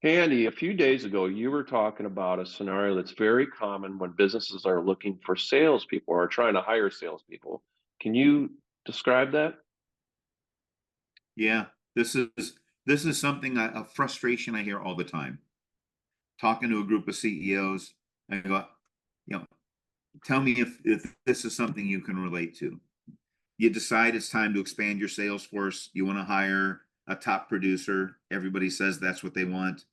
Hey Andy, a few days ago, you were talking about a scenario that's very common when businesses are looking for salespeople or trying to hire salespeople. Can you describe that? Yeah, this is something a frustration I hear all the time. Talking to a group of CEOs, I go, you know, tell me if this is something you can relate to. You decide it's time to expand your sales force. You want to hire a top producer. Everybody says that's what they want.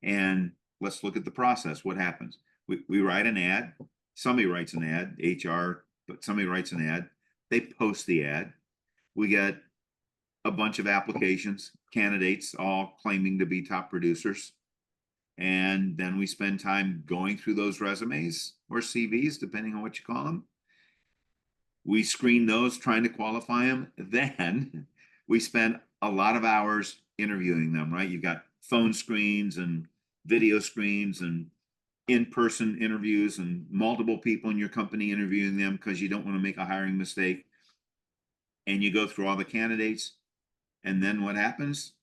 And let's look at the process. What happens? We write an ad. Somebody writes an ad, HR, but somebody writes an ad. They post the ad. We get a bunch of applications, candidates, all claiming to be top producers. And then we spend time going through those resumes or CVs, depending on what you call them. We screen those, trying to qualify them. Then we spend a lot of hours interviewing them, right? You've got phone screens and video screens and in-person interviews and multiple people in your company interviewing them because you don't want to make a hiring mistake. And you go through all the candidates. And then what happens?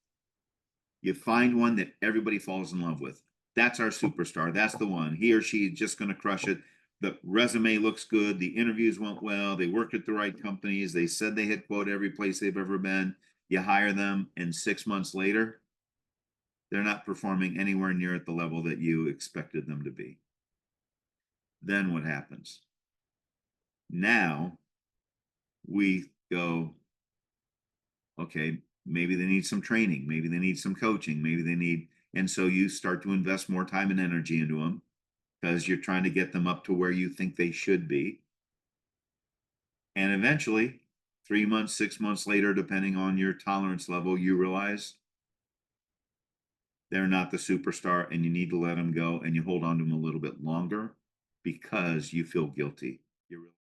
You find one that everybody falls in love with. That's our superstar. That's the one. He or she is just going to crush it. The resume looks good. The interviews went well. They worked at the right companies. They said they hit quote every place they've ever been. You hire them, and 6 months later, they're not performing anywhere near at the level that you expected them to be. Then what happens? Now we go, okay, maybe they need some training, maybe they need some coaching, maybe they need, and so you start to invest more time and energy into them because you're trying to get them up to where you think they should be. And eventually, 3 months, 6 months later, depending on your tolerance level, you realize they're not the superstar and you need to let them go and you hold on to them a little bit longer because you feel guilty. You really